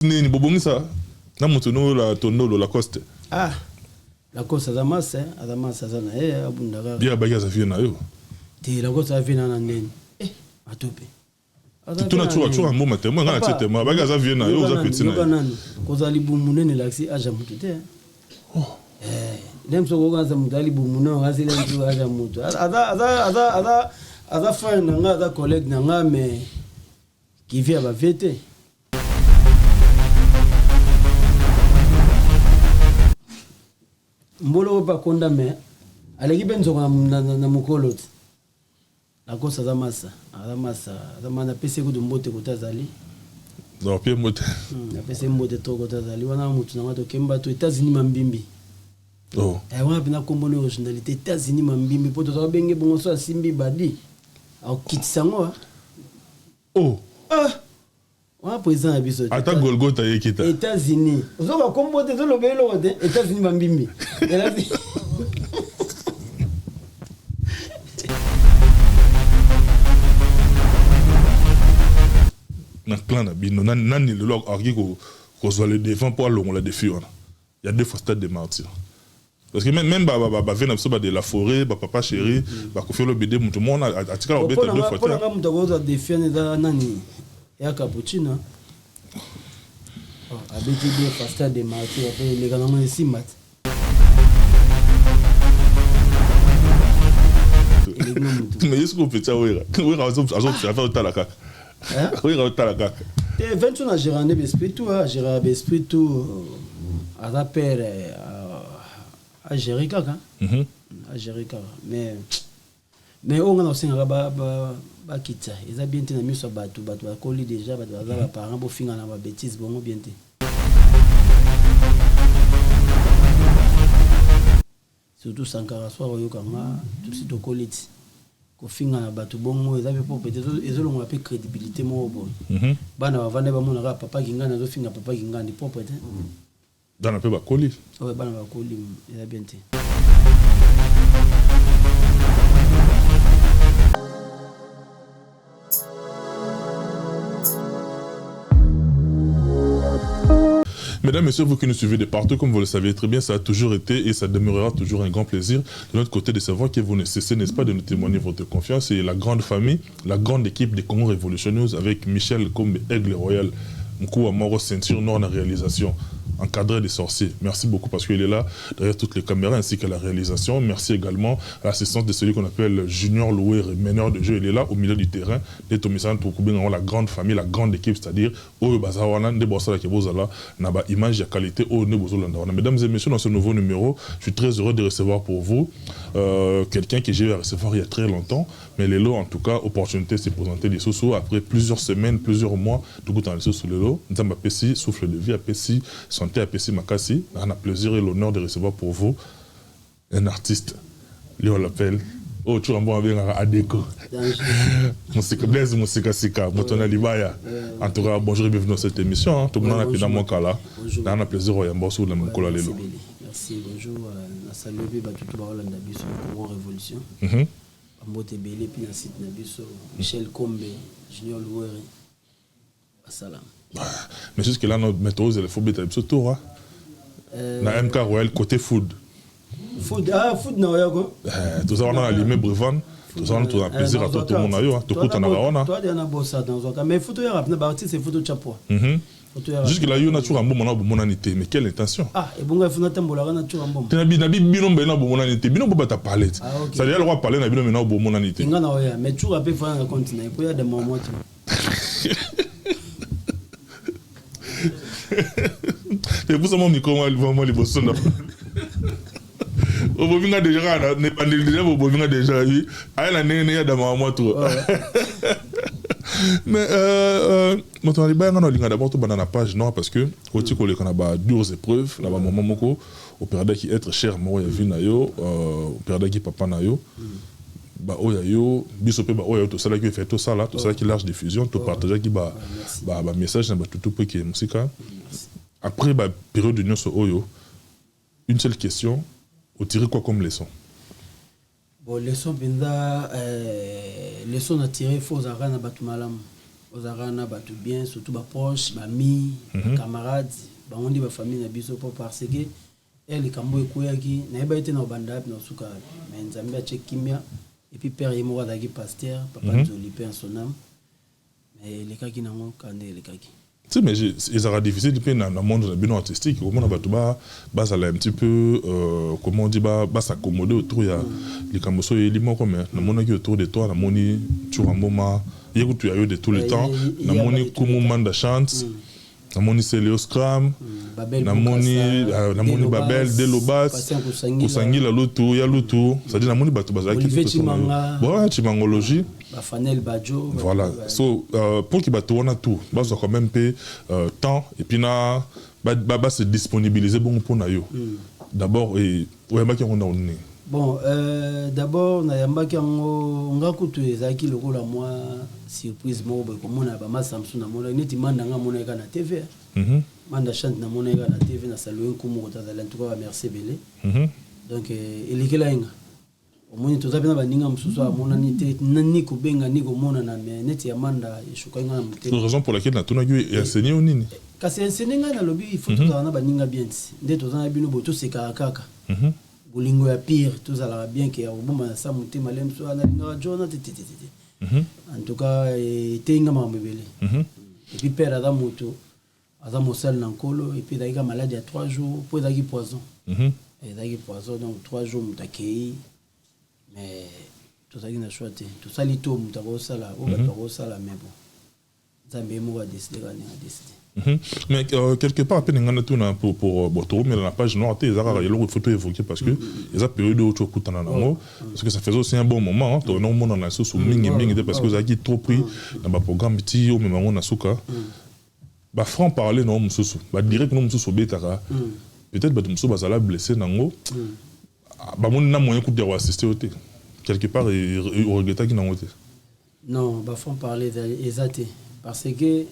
Ni bobongisa na mutuno la tondolo la coste. Ah, la coste Adamasa zana abundaka. Bien bagaza vient na yo. Ti la coste vient na ndeni. Atope. Tuna tu mo matin moi ngana tete moi bagaza vient na yo za petit na. Yokanani. Koza libumunene laksi aja mutu te. Oh. Lemso kokaza mudali bumuno ngasi lemso aja mutu. Ada frère nanga ada collègue nanga mais qui vient ba vete. Mbolo ba kondame aleki benzo na mukolo la kosa za masa mana pese ko dumbote ko tazali non pie mote na pese mbote to ko tazali wana mutu na to kemba to États-Unis mambimbi oh wana bina kombono originalité États-Unis mambimbi poto to benge bongo so asimbi badi au kitsango oh wa président ya biso ata Golgotha yekita États-Unis zo ba kombote zo lobelo de États-Unis mambimbi na plan na bino nani le log argi ko soit le défend pour long la défi on il y a deux fois stade de martyr parce que même vena so de la forêt papa chéri ba ko faire le BD tout monde a tika la bête deux fois pour nga mutu ko défendre da nani ya cappuccino abeti de stade de martyr après les gars na simat mais est-ce qu'on peut ça oui raison faire talaka oui talaka et 21 na Gérard Espiritu Gérard Espiritu à la père à Jérica à Jérica mais on a aussi un ba kita ils a bien tenu miso batu ba koli déjà ba parents bo finga na ba bêtise bon bien té surtout Sankara soir yokanga tout si to koliti ko finga na batu bongo ezabe po peut-être ezolonga pe crédibilité mo bon bana bavanda ba mona papa kingana zo finga papa kingana di po peut-être dans un peu ba koli ouais bana ba koli eza bien té Mesdames, Messieurs, vous qui nous suivez de partout, comme vous le savez très bien, ça a toujours été et ça demeurera toujours un grand plaisir de notre côté de savoir que vous ne cessez, n'est-ce pas, de nous témoigner votre confiance et la grande famille, la grande équipe des Congo Revolution News avec Michel Kombe, Aigle Royal, Mkou Amoro, ceinture noire en réalisation, encadré des sorciers. Merci beaucoup parce qu'il est là derrière toutes les caméras ainsi qu'à la réalisation. Merci également à l'assistance de celui qu'on appelle Junior Louer, meneur de jeu. Il est là au milieu du terrain. La grande famille, la grande équipe, c'est-à-dire image et qualité. Mesdames et messieurs, dans ce nouveau numéro, je suis très heureux de recevoir pour vous quelqu'un que j'ai eu à recevoir il y a très longtemps. Mais les lots, en tout cas, opportunité s'est présentée des sous après plusieurs semaines, plusieurs mois. Tout le temps, les sous le lot. Nous avons apprécié souffle de vie, apprécié santé, apprécié Makassi. On a plaisir et l'honneur de recevoir pour vous un artiste. Lui, on l'appelle. Oh, tu as un bon Adeko. Musique Blaise, musique Sika, Motona Libaya. En tout cas, bonjour et bienvenue dans cette émission. Tout le monde a pu dans mon cas là. On a plaisir au Yambosu de mon cola Lelo. Merci, bonjour. On a salué tout le monde dans la Congo Révolution. Mbote Belé, puis dans site Nabiso, Michel Kombe, Junior Louer. Salam. Mais jusque là, notre méthode, il faut mettre un tour. Na MK Royal côté food. Food, food na yako. Tout ça on a allumé Brevan. Tout ça on a plaisir à tout le monde ayo. Tout coûte en avoir. Toi tu as bossa dans un mais photo ya rapna ba c'est photo chapo. Jusque là yo na toujours un bon monanité mais quelle intention. Et bon il faut na tambola na toujours un bon. Tenabi bino be na bon monanité. Bino ba ta parler. Ça dire le roi parler na bino na bon monanité. Ngana oya mais toujours après faut na continuer pour ya de moment. Et pour ça mon micro vraiment les bossons. Au bovinga déjà ne pas déjà au bovinga déjà oui. Ay la nene da mama trop. Mais mon temps liba ngana linga d'abord to banana page non parce que oti ko le kana ba dures épreuves là ba maman moko opéra qui être cher mo ya vi na yo opéra qui papa na yo. Ba oya yo biso pe ba oya to sala qui fait tout ça là tout ça qui large diffusion to partager qui ba message na ba tout pour que musique après ba période de nyonso oyo une seule question au tirer quoi comme leçon. Bon leçon binda leçon à tirer faut arana batu malam ozarana batu bien surtout ba proche ba mi camarades ba on dit ba famille na biso pour parce que elle kambo ekoyaki na yeba ete na banda na suka mais nzambe a chekimia et puis père yemo wa dagi pasteur papa nzoli père son âme mais les kaki na ngo kande les kaki. Tu sais, mais ils aura difficile de dans le monde artistique. Comment on va tout bas, un petit peu, comment on dit, s'accommoder autour. Il y a les camosso et les mots comme le monde qui autour de toi, la moni, tu as un moment, il y a eu de tout le temps, la moni comme manda chante, la moni c'est Léo Scram, la moni Babel, Delobas, Kosangi la loto, il y a loto, c'est-à-dire la moni bateau bazar qui est bon, chimangologie. Fanel Badjo. Voilà. So, pour qu'il bateau on a tout, bah ça quand même peu temps et puis na bah se disponibiliser bon pour nayo. D'abord et ouais bah qui on a on est. Bon, d'abord na yamba qui on nga kutu ezaki lokola moi surprise mo ba comme on a ba ma Samsung na mona neti manda nga mona ka na TV. Manda chante na mona ka na TV na saluer kumu ko tazala en tout cas merci belé. Donc il est là inga. Omoni tozabina baninga mususu amona nite nani ko benga ni ko mona na neti ya manda eshuka nga mute. C'est la raison pour laquelle na tuna qui enseigner au nini. Kasi enseigner nga na lobby il faut tozana baninga bien. Nde tozana bino boto se kaka. Bolingo ya pire tozala bien que oboma na sa mute malem so ana linga jona tete. En tout cas tenga mambebele. Et puis père Adam moto Adam sel na nkolo et puis daika malade ya 3 jours pour daki poison. Et daki poison donc 3 jours mutakei. Mais tout ça qui n'a choisi tout ça les tomes t'as reçu là ou t'as reçu là mais bon ça me m'a décidé mais quelque part à peine on a tout pour Boto mais la page noire il faut tout évoquer parce que les période où tu écoutes en anglais parce que ça fait aussi un bon moment tu as non on a sous ming parce que vous avez trop pris dans le programme petit au même moment on a souka bah franc parler non mususu bah direct non mususu betara peut-être bah mususu bazala blessé nango bah mon n'a moyen de assister au thé quelque part et au regrettat qui n'a pas été non bah faut parler exact parce que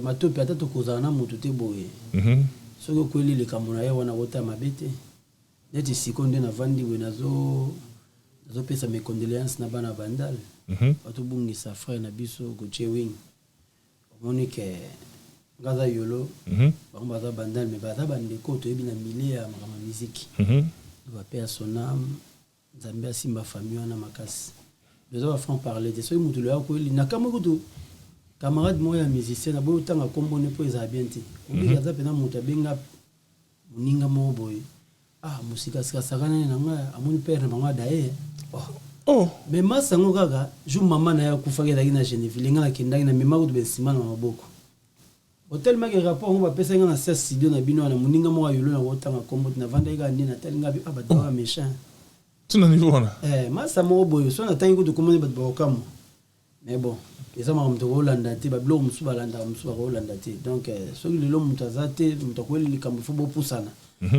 mato peut-être kozana mututé boye ce que kweli le kamona ya wana wota mabete neti sikonde na vandi we nazo pesa mes condoléances na bana bandal bato bungi sa frère na biso goche wing monique ngaza yolo baza bandal mais baza bande ko to ebina milieu ya musique va perdre son âme Zambia simba famille na makasi besoin franc parler de so mutu le akweli na kamukutu camarade moya musicien na bo tanga kombone po eza bien ti obi yaza pena mutu benga muninga mo boy musika sika sakana na nga amoni père manga dae mais masango kaka ju mama na ya kufaka daki na Genève nga na kindaki na mema kutu bensima na maboko hotel maki rapport on va pesa nga na 16 studio na bino na muninga mo ayolo na wotanga kombo na vanda ga ndina talinga bi abadawa méchant tu na niveau na masa mo boyo so na tangi kutu komone bat bakamo mais bon eza ma mto Hollanda te ba blog musu balanda musu ba Hollanda te donc so le lo mutazate mutakweli likambo fo bopusana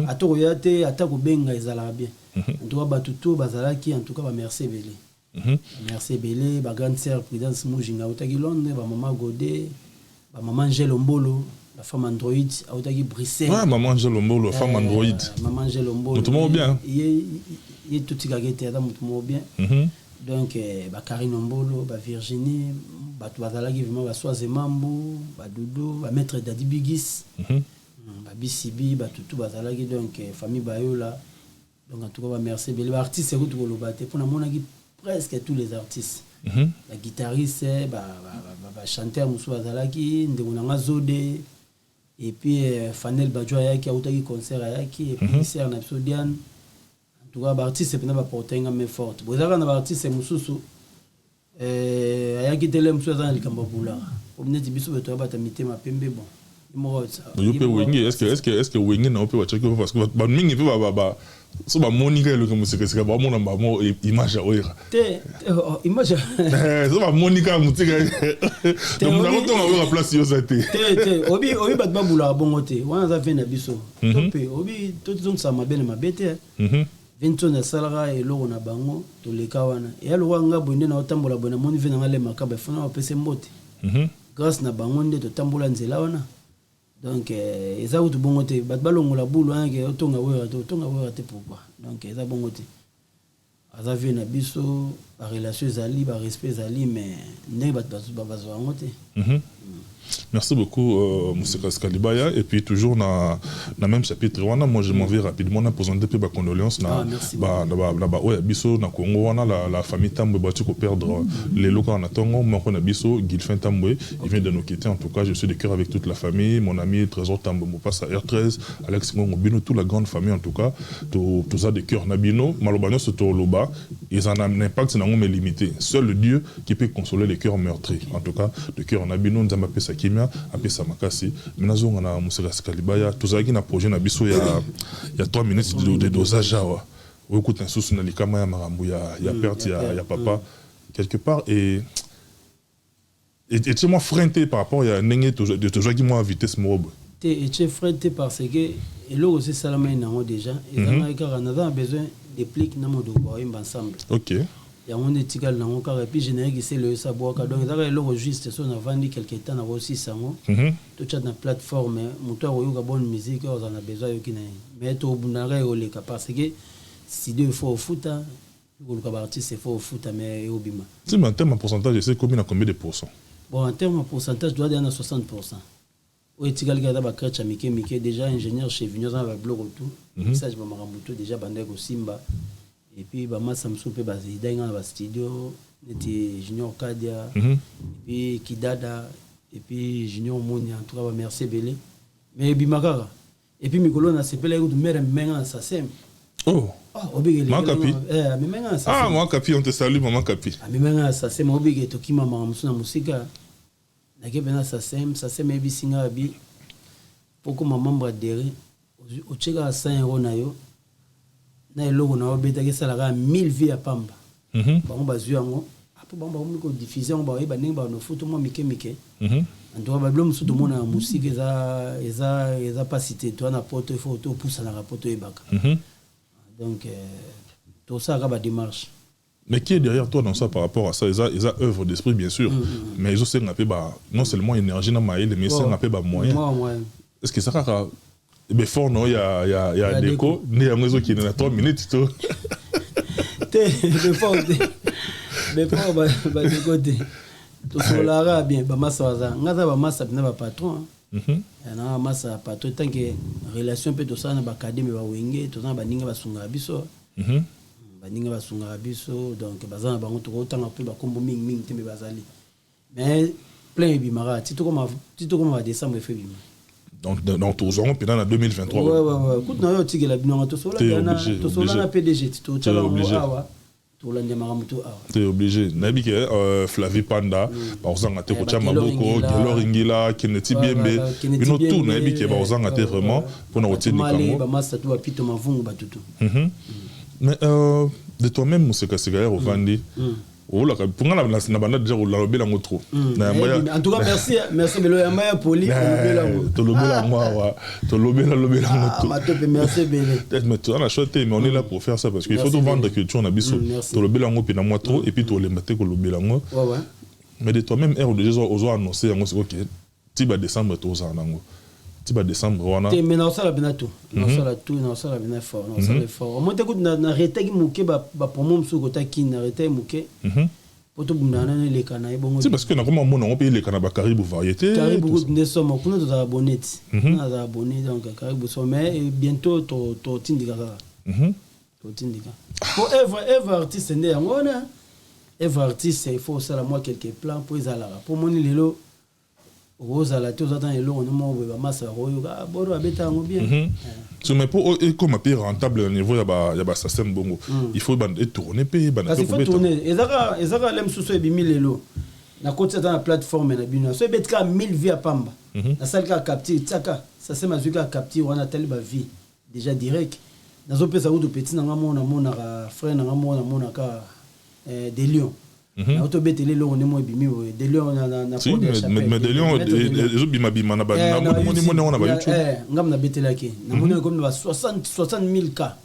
atoko yate atako benga ezala bien en tout cas batuto bazalaki en tout cas ba merci belé merci belé ba grande sœur Prudence Mujinga utaki Londres ba maman Godé ba maman Angel Ombolo la femme android utaki Bruxelles maman Angel Ombolo femme android maman Angel Ombolo tout monde bien il tout tigagete adam tout monde bien donc ba Karine Ombolo ba Virginie ba bazalaki vraiment ba Soise Mambo ba Doudou ba maître Dadi Bigis ba BCB ba tout bazalaki donc famille bayola donc en tout cas ba merci belé ba artiste ko to lobate pour na monaki presque tous les artistes la guitariste ba chanteur musu bazalaki ndeko na Zodé et puis Fanel Badjo yaki autaki concert yaki et puis Serre Napsodian en tout cas ba artiste pena ba porter nga main forte bozaka na ba artiste mususu ayaki tele musu za likambo bula omneti biso beto ba tamite ma pembe bon mo yo pe wingi est-ce que wingi na ope wa check parce que ba mingi pe ba so ba monika le comme c'est ba mona ba mo image a oira te image so ba monika mutika donc na ko to na place yo za te obi ba bula bongo te wana za vena biso to pe obi to tizong sa mabene mabete Vinton na salara et loro na bango to leka wana et alwa nga bonde na otambola bona moni vena ngale makaba fona opese mbote grâce na bango nde to tambola nzela wana donc eza utu bongo te bat balongola bulu ange otonga wera te pourquoi donc eza bongo te aza vie na biso ba relation ezali ba respect ezali mais ndenge bato bazwa yango te. Merci beaucoup, M. Kaskalibaya. Et puis, toujours dans le même chapitre, moi je m'en vais rapidement en posant des condoléances. La famille Tamboué va perdre les locaux en attendant. Moi, on a Bisso, Guilfin Tamboué, il vient de nous quitter. En tout cas, je suis de cœur avec toute la famille. Mon ami Trésor Tamboué, passe à R13, Alex Ngongobino, toute la grande famille en tout cas. Tout ça de cœur. Nabino, Malobano, ce Toloba, ils en ont un impact, c'est mais limité. Seul le Dieu qui peut consoler les cœurs meurtris. En tout cas, de cœur Nabino, nous avons appelé ça Kimia, appelé ça Makasi. Maintenant, on a M. Kaskalibaya. Tout ça qui n'a projet Nabiso, il y a 3 minutes de dosage. Écoute, un souci dans les caméras, il y a perte, il y a papa, quelque part. Et tu es freinté par rapport à un de toujours qui m'a invité ce mot. Tu es freinté parce que là aussi, ça l'a déjà. Et on a besoin de plics ensemble. Ok. Il y a un étiquette dans mon cas et puis générique c'est le savoir donc ça le registre on a vendu quelque temps on a aussi ça tout ça dans plateforme moteur où il y a bonne musique on a besoin mais tout bunare au les parce que si deux fois au foot le artiste c'est faux au foot mais au bima si mais en termes de pourcentage c'est combien de pourcents bon en termes de pourcentage doit être à 60%. Au étiquette gada ba crèche Mike déjà ingénieur chez Vignos dans le blog tout ça je me marambuto déjà bandé au Simba. Et puis bama Samsung pe bazida dans le studio était Junior Kadia et puis Kidada et puis Junior Monia en tout cas merci belé mais bimakara et puis mikolo na sepela ko mère menga ça sem obigé Makapi menga ça Makapi on te salue maman Kapi menga ça sem obigé to kima mama na musika na ke bena ça sem ebi singa bi poko maman bradere o cheka 100 € na yo na eloko na obeta ke salaka 1000 vies à pamba bango bazwi yango apo bango ko diffuser on ba yeba ndenge ba no foto mo mike en tout cas ba blom soto mona musique eza pas cité toi na poto photo poussa na poto ebaka donc tout ça ba démarche. Mais qui est derrière toi dans ça par rapport à ça ils ont œuvre d'esprit bien sûr mais ils ont non seulement énergie na maïle mais c'est un peu moyen est-ce que ça va mais fort non il y a déco ni à mesure qui est dans 3 minutes tout mais fort ba de côté tout solara bien ba massa za ngata ba massa na ba patron na massa patron tant que relation peut tout ça na ba académie ba wenge tout ça ba ninga ba sunga biso baninga basunga biso donc bazana bango to tanga pe ba kombo ming tembe bazali mais plein bimara tito comme va décembre fait bima donc dans tous ans puis dans 2023 ouais écoute na yo tigela bino to sola na PDG tito tala awa to la ndema muto awa t'es obligé nabi ke Flavie Panda ba ozanga te ko chama boko Gelor Ingila Kineti Biembe bino tout nabi ke ba ozanga te vraiment pour na otini kango ba massa to apito mavungu batutu mais de toi-même Moussa Kassigaya au Vandi oh là pour nga na banda déjà la lobela ngotro en tout cas merci belo ya maya poli to lobela moi to lobela ngotro ma top merci belo mais tu as acheté mais on est là pour faire ça parce qu'il faut tout vendre culture na biso to lobela ngo pina moi trop et puis to le maté ko lobela ngo mais de toi-même R de déjà aux annoncé ngo OK tiba décembre to za nango tiba décembre wana te mena osala benato na osala bena fort na osala fort au moins te na retagi muke ba promo msuko ta kin na retagi muke poto bundana na le kana ebongo c'est parce que na comment mon on paye le kana ba Caribou variété Caribou ne somme kuna to abonné na za abonné donc Caribou somme et bientôt to tindika to tindika pour ever artiste ne ngona ever artiste il faut ça la moi quelques plans pour ezala pour moni lelo Rosa la tous attend et l'on nous va massa royoga boro abeta ngo bien tu mais pour comme un peu rentable au niveau ya ba système bongo il faut tourner payer parce qu'il faut tourner ezaka lem sous et 1000 lelo na côté dans la plateforme na bino so betka 1000 vie à pamba na salle ka capter tsaka ça c'est mazuka capter on a tel ba vie déjà direct na zo pesa ou de petit na mona frère na mona ka des lions na auto betele lo ne mo bimi de lion na mais de lion les bima na ba na on a ba YouTube ngam na betela ki na mona comme 60,000 cas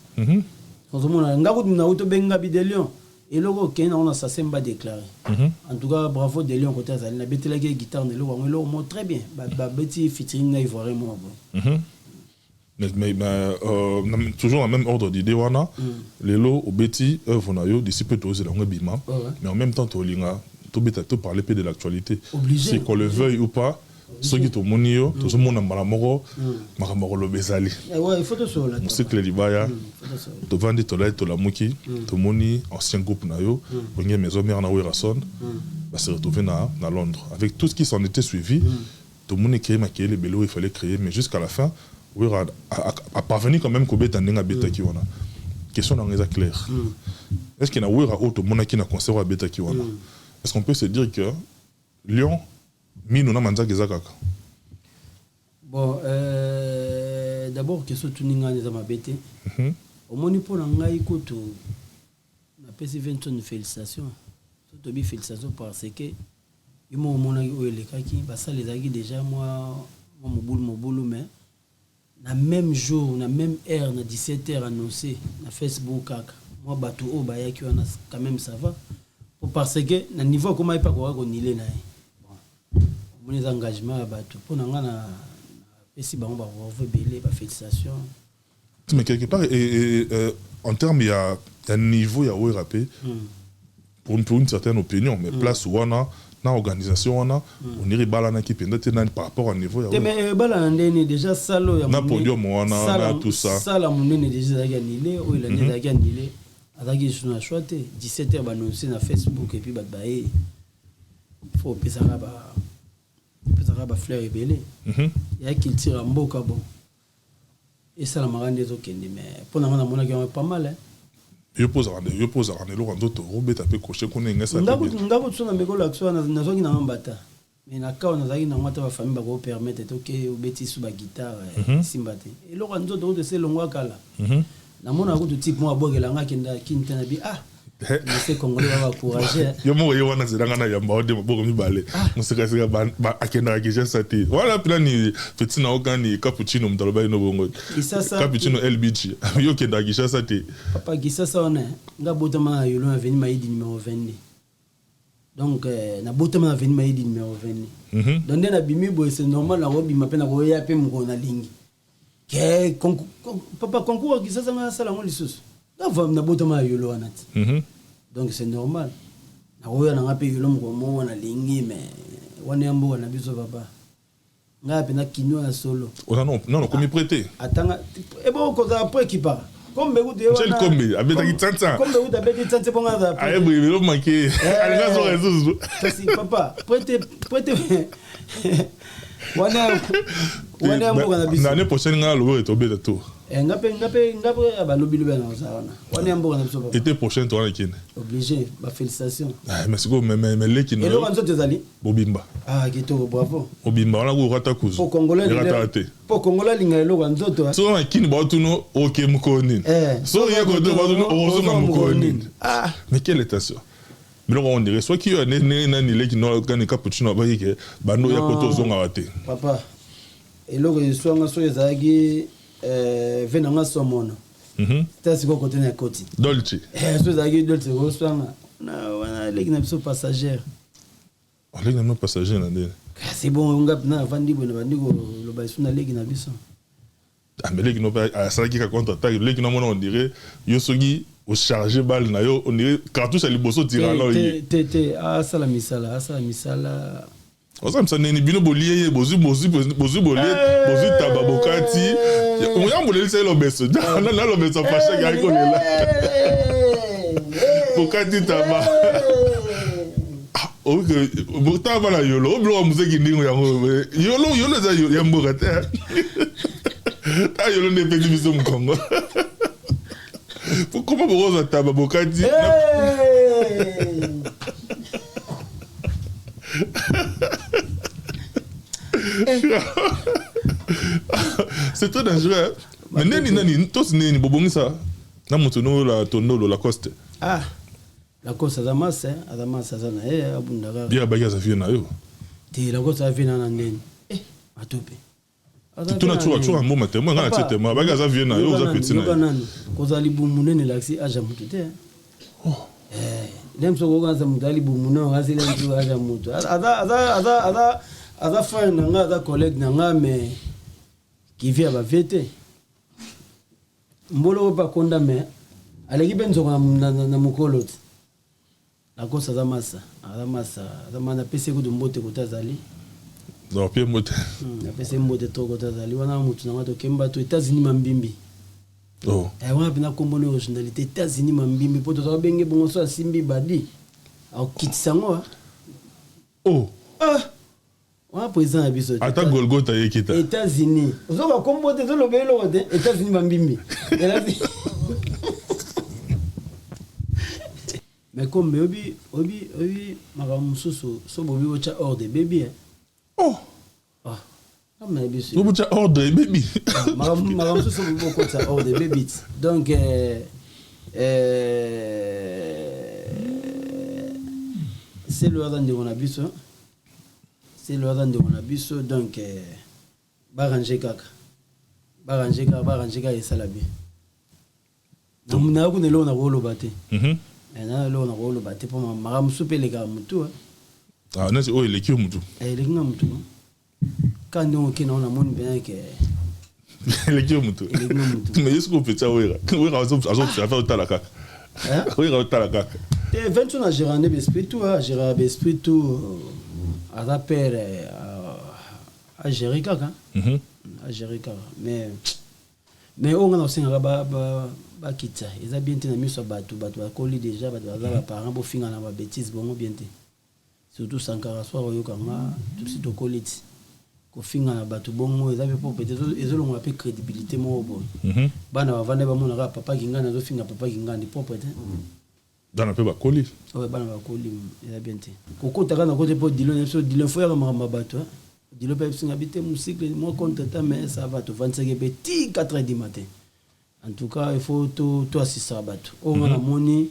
on mona ngaku na auto benga bi de lion et logo ken on a ça semba déclaré en tout cas bravo de lion côté ça na betela ki guitare ne lo mo très bien ba beti featuring na ivoire mo toujours dans le même ordre d'idée, les lots au Betty, œuvre nayo, d'ici peu de la bima, mais en même temps, tu as parlé de l'actualité. Si qu'on le veuille ou pas, ceux qui sont monio, tout le monde a malamoro, maramoro le bezali. Il faut te sauver. On sait que les libaya, tu vends des toilettes, tu la mouki, tu moni, ancien groupe nayo, on y a maison mère na Werason, va se retrouver à Londres. Avec tout ce qui s'en était suivi, tout le monde a créé les bélos, il fallait créer, mais jusqu'à la fin, à parvenir quand même qu'au bêta n'enga bêta qui wana. Question dans les claire. Est-ce qu'il y a autre monde qui n'a conservé à bêta qui wana? Est-ce qu'on peut se dire que Lyon mino na manza gezakaka? Bon, d'abord question tuninga les amabété. Au moni pour ngai koto na pesi 20 félicitations. Surtout félicitations parce que ils m'ont monaki o elekaki basa les agi déjà moi mon boulot mais na même jour, na même heure, na 17h annoncé na Facebook kaka. Moi batou o ba yaki wana quand même ça va. Parce que na niveau comment il pas quoi qu'on nilé na. Bon. Mon engagement batou pour na na pesi ba on va voir belé ba félicitations. Mais quelque part en termes il y a un niveau il y a rapé pour une certaine opinion mais place où on a na organisation on irait balana qui pendant par rapport au niveau ya mais balana ndeni déjà salo ya na podium on a tout ça sala munene déjà gagné o il a gagné azaki sur na choité 17h ba annoncer na Facebook et puis ba baé faut pesara ba fleur et belé ya qu'il tire mboka bon et ça la marande des okende mais pour na mona qui pas mal hein. Je pose à l'autre, Robert a pu cocher qu'on est ça. Ngabo tsona meko la tsona na zoki na mbata. Mais na ka on zaki na mata ba famille ba ko permettre OK obeti su ba guitare simbate. Et lo kanzo de se longwa kala. Na mona ko type mo abogela ngaki nda kinta na bi mais c'est congolais va encourager. Yo mo yo wana ziranga na yamba ode maboko mibale. Musika sika ba akenda kisha sati. Wala plan ni petit na okani cappuccino mtaloba ino bongo. Cappuccino LBG. Yo kenda kisha sati. Papa kisasa ona nga botama yolo avenue Maïdi numéro 22. Donc na botama avenue Maïdi numéro 22. Donc na bimi bo c'est normal na robi mapena ko ya pe mko na lingi. Ke papa concours kisasa nga sala ngo lisusu. Na botama yolo anati. Donc c'est normal. Na roya na ngape yolo mko na lingi mais wana yambo na biso papa. Ngape na kinyo na solo. Non, comme prêter. Attends, et bon ko za après qui part. Comme begout de wana. Comme avec tanta. Comme begout avec tanta pour ngaza. Ah oui, il manqué. Alga so réseau. Ça c'est papa. Prêter. Wana yambo na biso. L'année prochaine nga lo retombé de tout. Ngape ba lobi lobi na ça wana. Wana yambo na biso papa. Été prochain toi kin. Obligé, ba félicitations. Ah merci beaucoup mais les qui no. Et lo kanzo tezali? Bobimba. Ah gito bravo. Bobimba wana ko rata kuzu. Pour congolais. Pour congolais linga lo kanzo to. So na kin ba tuno OK mukoni. So ye ko do ba tuno ozo mukoni. Ah mais quelle est ça? Mais on dirait soit qui a né qui n'a pas cappuccino ba yeke bando ya koto zonga wate. Papa. Et lo que soit nga so ezagi venanga somono. C'est quoi côté na côté. Dolce. So ezagi dolce ko soit na wana leki na biso passager. On leki na passager na ndé. C'est bon on ngap na vandi bo na bandi ko lo ba suna leki na biso. Ah mais leki no pas à ça qui contre attaque leki na mona on dirait yosogi au charger balle na yo on dirait cartouche à liboso tira là yi sala misala on ça me sonne ni bino bolier bozu bolier bozu tababokati on y a molé c'est le beso na le beso fâché ga ko là bokati taba OK bota bala yolo blo musique ndingo yolo za yamboka ta yolo ne pedi biso mkongo. Comment vous avez table bokati? C'est très dangereux. Mais nani tous nani bobongi ça. Na mutuno la tondo la coste. Ah. La coste Adamas ça na abundaka. Bien bagaza vient na yo. Ti la coste vient na ndeni. Atope. Tu n'as toujours un mot matin, moi on a tête moi bagaza vient na yo za petit na. Kozali bumunene laxi aja mutute. Dem so goganza mudali bumuno ngazile ntu aja mutu. Ada frère nanga ada collègue nanga mais qui vient ba vete. mbolo pas condamné aleki benzo na mukolo ti la kosa za masa na pese ko mbote ko tazali non pie mbote na pese mbote to ko tazali wana mutu na to kemba to États-Unis mambimbi oh wana bina kombono originalité États-Unis mambimbi poto to benge bongo so asimbi badi au kitsango oh wa président abiso ata Golgotha yekita États-Unis zo ba kombote zo lobelo wote États-Unis mambimbi mais comme obi makamususu so bobi ocha ordre baby oh mais bien sûr bobi ocha ordre baby makamususu bobi ocha ordre baby donc c'est le hasard de mon abiso donc baranger kaka et salabi na kuna leo na rolo bate na leo na rolo bate pour mara msupe le ka mutu ah nasi o ile kiyo mutu ile kinga mutu quand on kina on amoni bien que ile kiyo mutu mais est-ce qu'on peut ça wera azo faire talaka wera talaka et 20 na gérane bespiritu gérard bespiritu à rappel à gérer kaka à gérer kaka mais on a aussi un ba kitsa ils a bien tenu miso batu ba koli déjà ba parents bo finga na ba bêtise bon bien té surtout Sankara soir yo kanga tout sito koliti ko finga na batu bongo ils avaient pour peut-être ils ont un peu crédibilité mo bon bana ba vande ba mona papa kinga na zo finga papa kinga ni pour peut-être dans un peu ba koli ouais bana ba koli ils a bien té ko kota kana côté pour dilo faut ya ma batu dilo pa singa bité musique moi content mais ça va te 25 petit 4h du matin. En tout cas, il faut tout assister à battre. On a moni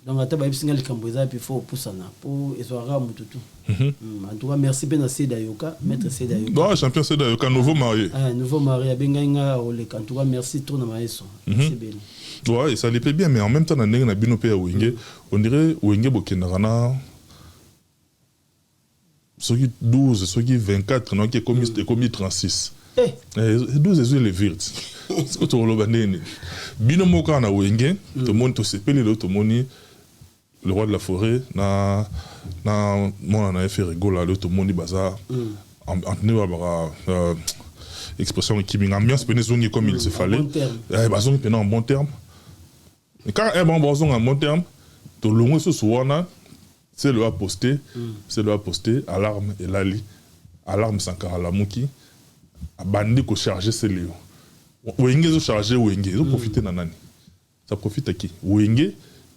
donc ata ba singa likamboza puis faut poussana pour esoara mututu. En tout cas, merci ben à Sedayoka, maître Sedayoka. Bon, champion Sedayoka nouveau marié. Nouveau marié bengainga oleka. En tout cas, merci trop na maeso. Merci bien. Ouais, ça lui plaît bien mais en même temps na ndenge na bino pe wenge, on dirait wenge bokendana soki 12 soki 24 non qui commis 36 12 les virtes ce que tu roloba nene bino moka na wenge to monde to sepeli le to moni le roi de la forêt na mon na fait rigola le to moni baza en ba expression qui bien ambiance penezongi comme il se fallait bazongi pena en bon terme et quand bazongi en bon terme to longo so suwana c'est le a posté alarme et lali alarme Sankara Lamuki a bandi ko charger ces léo wenge zo charger wenge zo profiter na nani ça profite à qui wenge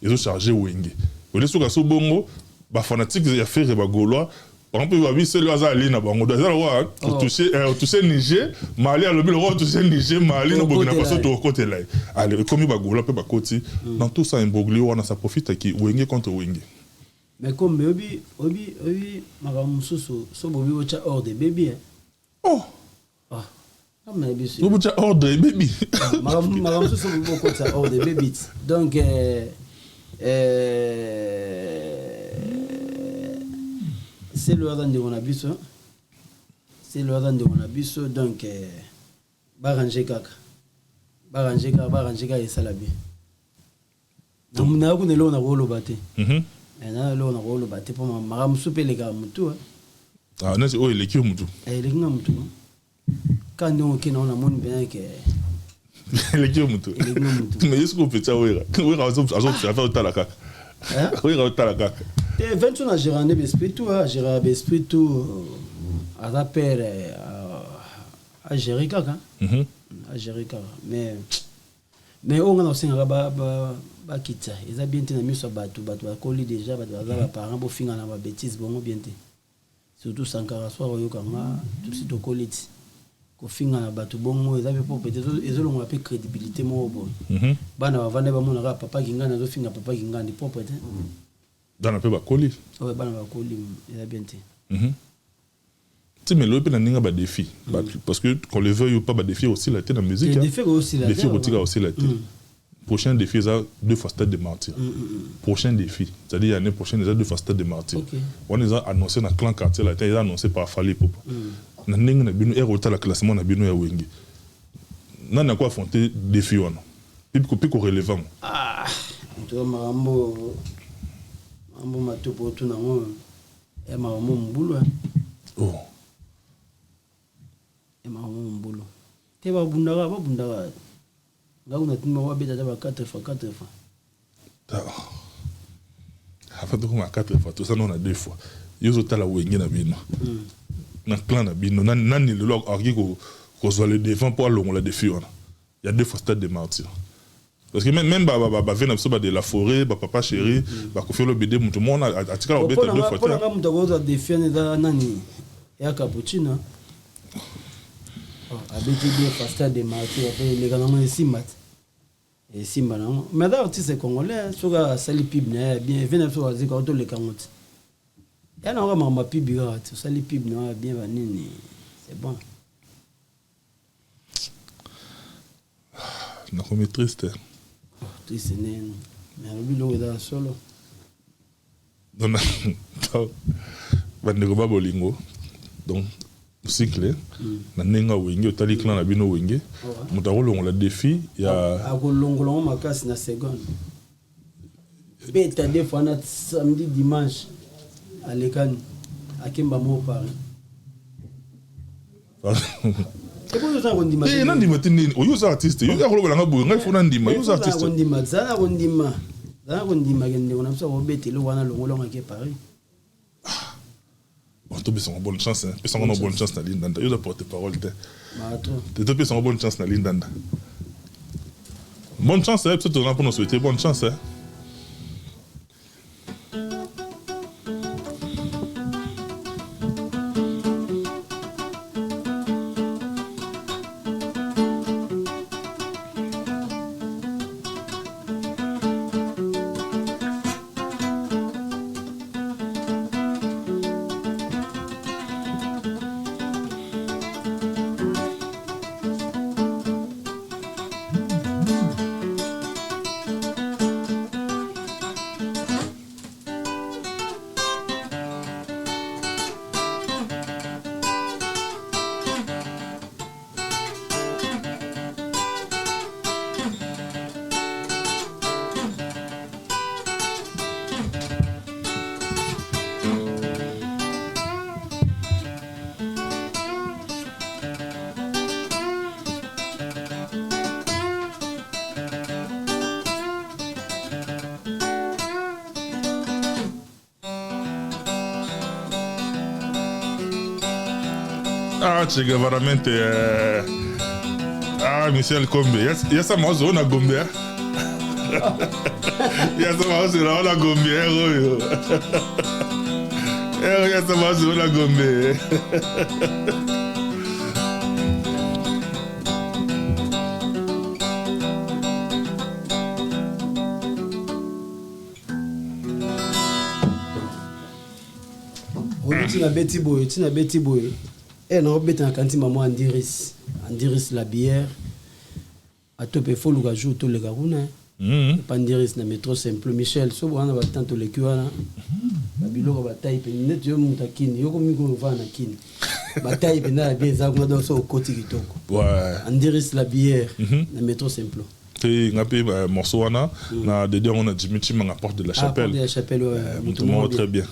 zo charger wenge ole soka so bongo ba fanatique ya faire ba gaulois par exemple va c'est le hasard ali na bango da wa toucher Niger Mali a le roi toucher Niger Mali no Burkina Faso to côté là allez comme ba gaulois pe ba koti dans tout ça imbroglio on ça profite à qui wenge contre wenge. Mais comme obi makamususu so bobi ocha ordre baby oh mais bien sûr bobi ocha ordre baby makamususu bobi ocha ordre baby donc c'est le hasard de mon abiso donc baranger kaka et salabi donc na ko ne lo na rolo bate na lo na rolo bate pour mara msupe le ka mutu ah nasi o ile kiyo mutu le kinga mutu quand on kina on a mon bien que le kiyo mutu mais est-ce qu'on peut ça wera azo faire talaka wera talaka et 20 na gérane bespiritu gérard bespiritu à rappel à gérer kaka à gérer kaka mais on a aussi un ba kitsa ils a bien tenu miso batu ba koli déjà ba parents bo finga na ba bêtise bongo bien té surtout Sankara soir yo kanga tout sito koliti ko finga na batu bongo ils avaient pour peut-être ils ont un peu crédibilité mo bon bana ba vande ba mona papa kinga na zo finga papa kinga ni propre té dans un peu ba koli ouais bana ba koli ils a bien té tu mais le pe na ninga ba défi parce que qu'on le veuille ou pas ba défi aussi la tête dans musique défi aussi la tête prochain défi, c'est 2 facettes de martyrs. Prochain défi, c'est-à-dire l'année prochaine, il y a 2 facettes de martyrs. On les a annoncé dans le clan quartier, ils ont annoncé par Fali Popo. Nous avons eu le classement de Bino Yawengi. Nous avons affronté défi. Puis qu'on relevant. Ah, toi mambo matopo tout nango. Et mambo mbulu. Oh. Et mambo mbulu. Te ba bundaka. Nga una tima wa beta ba 4 fois. Avant de commencer 4 fois, tout ça on a 2 fois. Yo zo tala wenge na bino. Na clan na bino, nani le log argi ko soit le défend pour long la défi on. Il y a 2 fois stade de martyr. Parce que même venir de la forêt, papa chéri, ko faire le BD tout le monde a tika la beta 2 fois. Pour nga muta ko za défi na nani ya cappuccino. Abeti bien stade de martyr après les gars na simbat. Et simba non. Mais là artiste congolais, soga sali pib na bien venir so azika auto le kangote. Ya na mama pib ga sali pib na bien vanini. C'est bon. Na comme triste. Triste né. Mais lui lo da solo. Donc bande ko babolingo. Donc cycle na nenga wenge otali clan na bino wenge mutakolo on la défi ya akolongolo makasi na seconde beta des fois na samedi dimanche alekani akemba mo pare eh nandima tini oyo za artiste yo akolo balanga boyo ngai fona ndima yo za artiste ndima zana kondima kende ona msa obetelo wana longolo ngake pare. Tu as une bonne chance, tu as une bonne chance dans l'Indanda. Tu as porte-parole. Tu as une bonne chance dans l'Indanda. Bonne chance, peut-être on a pour nous souhaiter bonne chance. Ah, Che Guevara mente Michel Kombe. Yasa mazo na Gombe. Yasa mazo na Gombe. Yasa mazo na Gombe. Tina Betty Boy. Et non, bête en canti maman Andiris la bière. A topé fo luga jour tout le garuna. Pandiris na métro simple Michel so bwana ba tanto le kuana. Ba biloko ba taille net yo mutakini yo komi ko vana kini. Ba taille na bien za ko do so koti kitoko. Ouais. Andiris la bière na métro simple. Te ngapé morceau wana na de on a Dimitri manga porte de la chapelle. Porte de la chapelle ouais. Tout le monde très bien.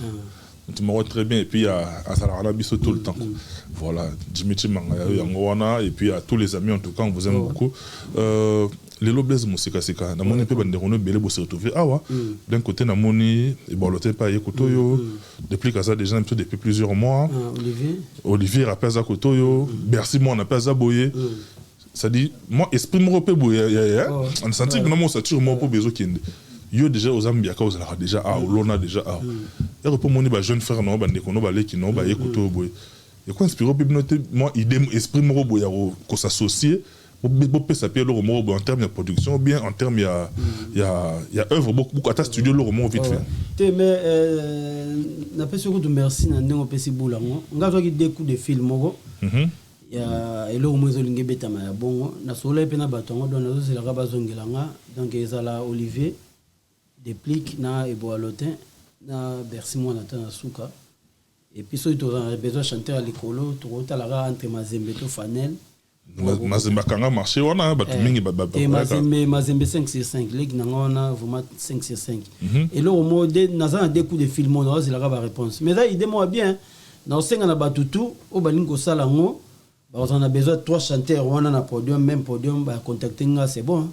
Tu me très bien et puis à Salarana Bisso tout le temps. Voilà, Dimitri Mangaya, et puis à tous les amis en tout cas, on vous aime beaucoup. Les lobes musika sika, na moni pe banderono belé bo se retrouver awa. D'un côté na moni et bon l'autre pas Kotoyo. Depuis que ça déjà un peu depuis plusieurs mois. Olivier rappelle à Kotoyo, Bercy moi on appelle ça Boye. Ça dit moi esprit mo pe Boye on sentit que non ça tire moi pour besoin qui yo déjà aux ambiaka aux ala déjà a olona déjà a et repos moni ba jeune frère non ba ndekono ba leki non ba Kotoyo Boye. Et quoi inspiré puis moi idée esprit mo Boye ko s'associer beaucoup ça peut le roman en termes de production bien en termes il y a œuvre beaucoup à ta studio le roman vite fait mais n'a pas surtout merci na ndenge pesi bulango ngazo ki des coups de film moko ya elo mo zolinge betama ya bongo na sola pe na batongo don na zo la bazongelanga donc ezala Olivier Déplique na ebo alotin na Bercy moi na tana suka et puis so to besoin chanter à l'écolo to ta la entre Mazembe to Fanel Mazembe kanga marché wana batu mingi et Mazembe 5/5 leki nanga wana vraiment 5/5 et là au mode naza des coups de film on a la réponse mais là idée moi bien na senga na batutu o balingo sala ngo ba on a besoin de 3 chanteurs wana na podium même podium ba contacter nga c'est bon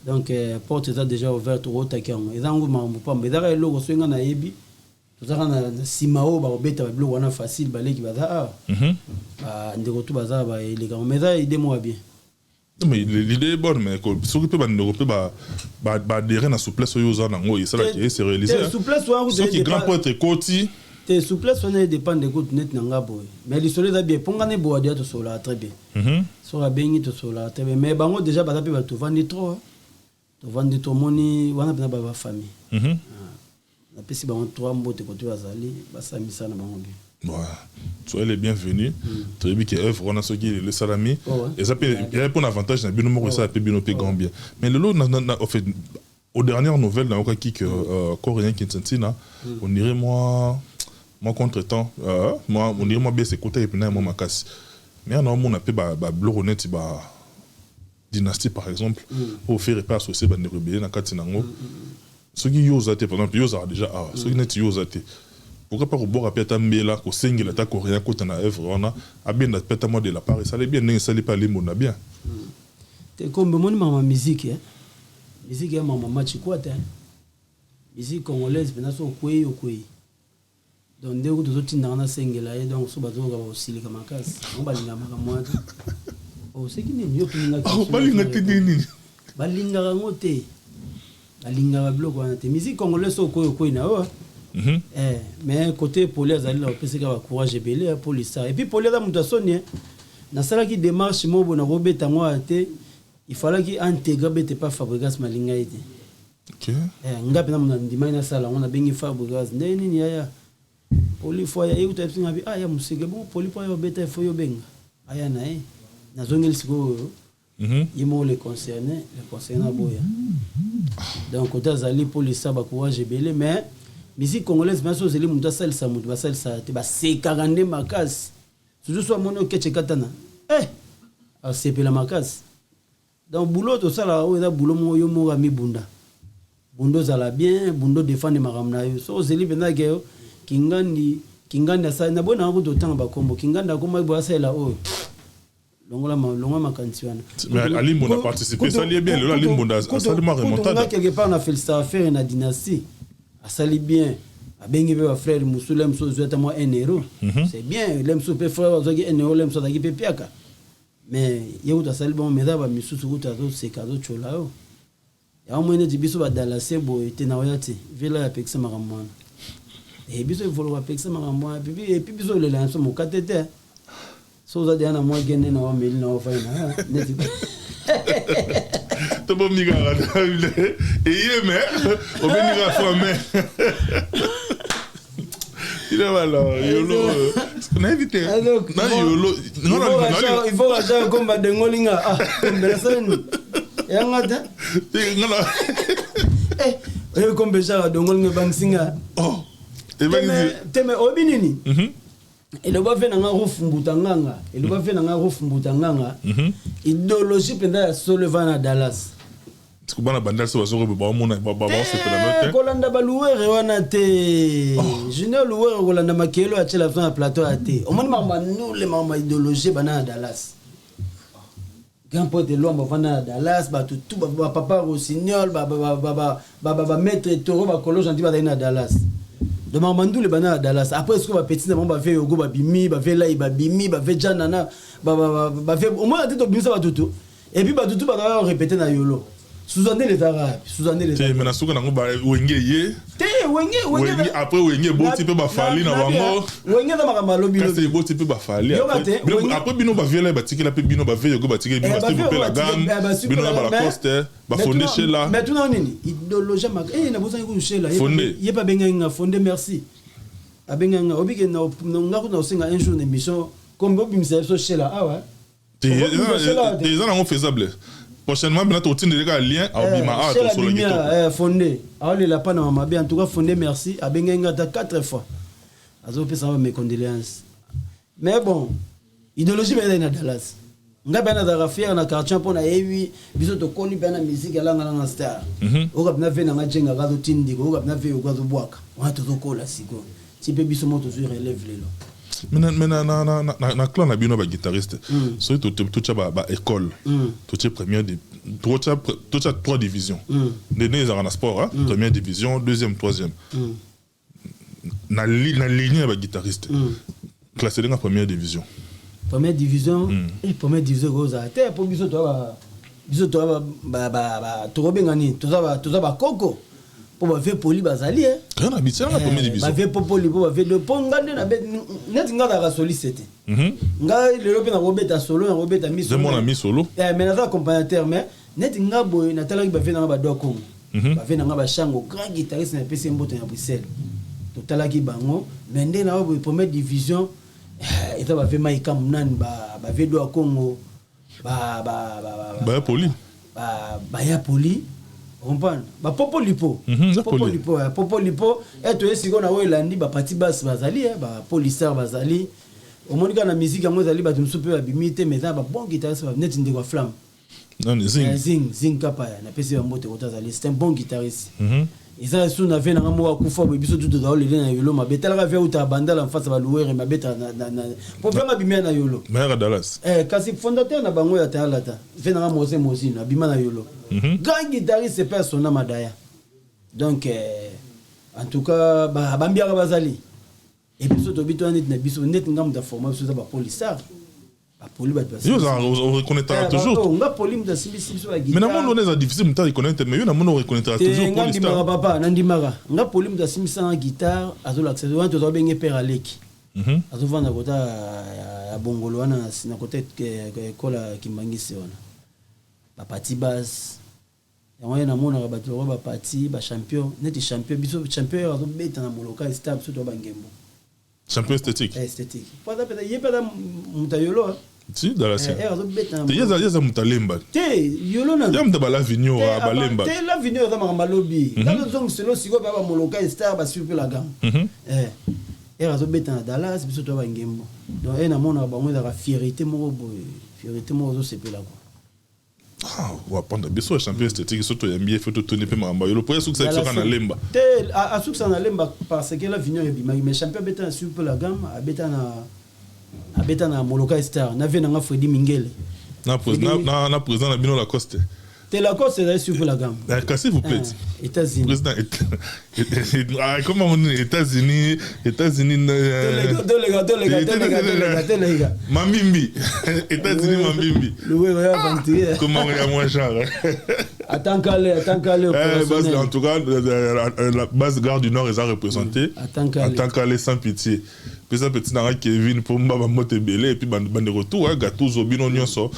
donc porte est déjà ouverte au takango et zangu mambo pa mais là lo senga na yebi tozaka na simao ba obeta ba blo wana facile ba leki baza ndeko tu baza ba eleka mais ça idée moi bien mais l'idée est bonne mais ce qui peut ba ndeko peut ba adhérer na souplesse yo za nango et ça là qui c'est réalisé souplesse wa ce qui grand poète côté te souplesse on dépend de côté net nanga boy mais les soleil bien pongane bo adia to sola très bien so la bengi to sola très bien mais bango déjà ba pe ba to vendre trop moni wana na ba famille la pesi bango 3 mbote côté bazali basamisa na bango bien. Ouais, soyez les bienvenus. Très bien que œuvre on a ce qui le salami et ça peut il y a un avantage na bino mo ça peut bino pe gambien. Mais le lot en fait aux dernières nouvelles dans qui que coréen Kinsentina on dirait moi contretemps moi on dirait moi bien c'est côté et puis moi makasi. Mais on a pe ba bloronnet ba dynastie par exemple pour faire pas associer ba rebelle na kati nango. Ceux qui osent par exemple osent déjà ceux qui n'ont osent pourquoi pas au rapeta mbela ko sengela ta coréen ko tana œuvre on a bien na peta moi de la part ça les bien ne ça les pas les mona bien te comme mon maman musique musique ya maman match quoi te musique congolaise pena so kwei donc ndeko to tinda na sengela et donc so bazo ga aussi les kamakas on balinga makamwa oh c'est qui ni yo kinga balinga tinini balinga ngote balinga ba bloc wana te musique congolaise so kwei na mais côté Poli azali la opesi ka courage belé pour l'histoire et puis Poli da muta sonné na sala ki démarche mo bona robeta ngo ate il fallait qu'il intègre bete pas Fabregas malinga ite OK ngapi na mna ndima ina sala on a bengi Fabregas ndeni ni ya Poli fo ya yuta singa bi ya musike bon Poli po yo beta fo yo benga aya na na zongeli siko yimo les concernés boya donc côté azali pour l'histoire ba courage belé mais musique congolaise bien sûr c'est les muta sel sa muta sel sa te ba se karande makas toujours soit mono keche katana a sepe la makas donc boulot to sala o da boulot mo yo mo ami bunda bundo zala bien bundo défendre maramna yo so zeli benda ke kingandi sa na bona ngo to tanga ba kombo kinganda ko mai bo sala o longola makanti wana mais Alimbo a participé ça lié bien le Alimbo a ça de remontada quelque part na fait ça faire na dynastie sali bien a bengi be frère musulem so zueta moi 1 euro c'est bien lemso pe frère zogi 1 euro lemso dagi pe piaka mais yeu ta sali bon meda ba misusu kuta zo se kazo chola yo ya mwene di biso ba dala sebo ete na oyati vela ya pekse makamwana e biso evolo ba pekse makamwana et puis biso le lanso mo katete so za diana moi gene na wa meli na wa fa na neti Tobo migara et yeme au benira femme il est voilà yolo on a évité na yolo il faut acheter comme ba dengolinga personne yangata comme beja dengolinga bangsinga et teme obinini et le bas fait nanga rofumbutanganga et le bas fait nanga rofumbutanganga idéologie penda Solevana Dallas tu bana bandal so so ba mona ba c'est la note kolanda balouer wana te junior louer kolanda makelo a la fin plateau ate o moni mama nous les mama idéologie bana Dallas grand pote de l'homme bana Dallas ba tout ba papa rossignol ba maître toro ba kolo gentil ba na Dallas de mamandou le bana Dallas après ce que va petit na ba fait yogo ba bimi ba fait là ba bimi ba fait janana ba fait au moins tout bimisa ba tout et puis ba tout ba répéter na yolo sous-andé les arabes te mena suka nango ba wenge ye te wenge après wenge bo type ba fali na bango wenge na makamba lobi c'est bo type ba fali après bino ba viela ba tikela pe bino ba veille yogo ba tikela bino ba type la gamme bino na ba Lacoste ba fondé chez là mais tout non nini idéologie mak na bosa ko chez là y pas benga fondé merci abenga obike na ngako na osenga un jour d'émission comme obimisa so chez là ouais des gens faisable prochainement bien tu tiens déjà lien à Obima à ton solo guito fondé allez la pas na mabe en tout cas fondé merci a benga ta 4 fois azo pesa mes condoléances mais bon idéologie ben na Dallas nga bana da fier na quartier pour na yewi biso to koni bana musique alanga na star o ka na vena nga jenga ka to tindi ko ka na ve ko to bwaka wa to kola siko ti pe biso moto zo relève lelo mais na clan na bino ba guitariste so to cha ba école to cha première to cha 3 divisions les en sport première division deuxième troisième na ligne ba guitariste classé dans la première division. Première division, et première division goza. Te pour biso to to bengani, to ba koko. Pour ba faire poli bazali Quand on habite la première division. Ba faire poli pour ba faire de pongande na bet net nga da sollicité. Nga le lobe na robeta solo, na robeta mi solo. C'est mon ami solo. Mais na accompagnateur mais net nga boy na tala ba faire na ba doko. Ba faire na ba chango grand guitariste na PC mboto na Bruxelles. To tala ki bango, mais ndé na ba première division et ça va faire maïka mnan ba vedo a Congo ba poli ya poli comprendre ba popo lipo et to esiko na welandi ba parti basse bazali ba polistar bazali au monika na musique yango zali ba tumsu pe ba bimite mais ça ba bon guitariste ba net ndeko flamme non zing kapa na pesi ba mbote kota zali c'est un bon guitariste et ça sous na vena ngamo akufa biso tout dans le na yolo mabetala ka via uta bandala en face ba louer mabeta na pour faire mabimia na yolo maire Dallas kasi fondateur na bango ya talata vena ngamo Mose na bima na yolo grand guitariste persona madaya donc en tout cas ba bambia bazali et biso to bito na biso net ngam da former biso ba polistar on reconnaîtra toujours. Mais on est difficile de reconnaître, mais on reconnaîtra toujours. Papa, Nandimara, on a polim de simisa guitare, azol accès, on a bien père Aleki. Azova na kota ya bongolo wana na kota kola kimbangisi wana. Ba parti basse. Ya moyen na mona ba to ba parti ba champion, net champion biso champion azo beta na moloka stable so to ba ngembo. Champion esthétique. Esthétique. Pas da yepeda mutayolo. Si dans la scène. Il y a mutalemba. Te yolo na. Il y a mutala vigno à balemba. Te la vigno dans malobi. Là nous sommes selo siko ba moloka star ba super la gamme. Azo beta na Dallas biso to ba ngembo. Donc na mona ba mo da fierté mo boy. Fierté mo zo sepe la quoi. Ah, on va prendre biso champion esthétique surtout ya bien photo tourner pe mamba. Yolo pour succès sur na lemba. Te a succès na lemba parce que la vigno bi mais champion beta na super la gamme a beta na moloka star na vena nga Freddy Mingele na président na bino Lacoste te Lacoste c'est sur la gamme s'il vous plaît États-Unis président comment on dit États-Unis les gars Mambimbi États-Unis Mambimbi comment on est moins cher attends calé en tout cas la base garde du Nord est représentée attends calé sans pitié. Puis ça petit nara Kevin pour mbaba mote belé et puis bande de retour gâteau zobino nyonso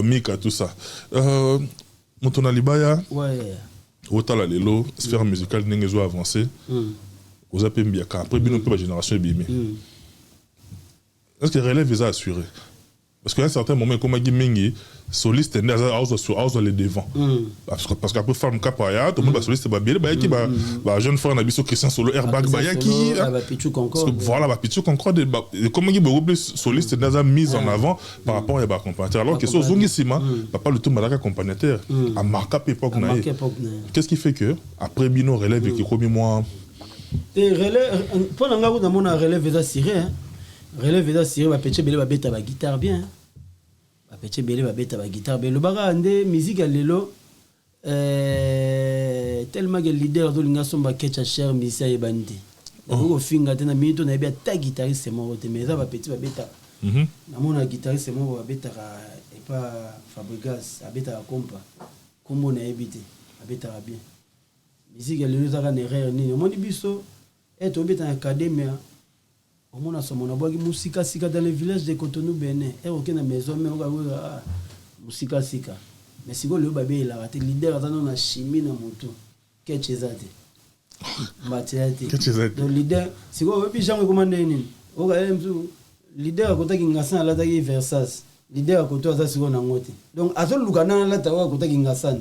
mika tout ça motona libaya ouais otala lelo sphère musicale ndenge zo avancer aux apembia après bino pe ba génération bimé est-ce que relève est assuré parce qu'à un certain moment comme Gimingi soliste n'est pas les devants parce qu'après femme capaya tout le monde soliste ba bien ba qui ba jeune frère nabiso Christian Solo airbag ba qui voilà ba Pichu Concorde comme il beaucoup plus soliste n'est mise en avant par rapport à accompagnateur alors que so zongissima papa le tout malaka accompagnateur à marquer époque na qu'est-ce qui fait que après bino relève qui comme moi relève pour nga na mona relève ça siré relève ça siré ba petit belé ba beta ba guitare bien ba petit belé ba beta ba guitare bien le baga ande musique à lelo tellement que leader do linga somba ketcha cher misia e bandi ko finga tena minute na bia ta guitariste mo te mais ça ba petit ba beta na mona guitariste mo ba beta et pas Fabregas a beta compa kombo na ebité a beta bien musique à lelo ça ka erreur ni mo ni biso et to beta académie on a son monabouagi musika sika dans les villages de Cotonou Bénin et aucune maison mais on a musika sika mais si vous le babé il a raté leader dans la chimie na moto qu'est-ce que c'est donc leader si vous avez jamais commandé ni on a leader à côté qui ngasa la tagi Versace leader à côté ça si on a ngote donc azol lukana la tawa côté qui ngasa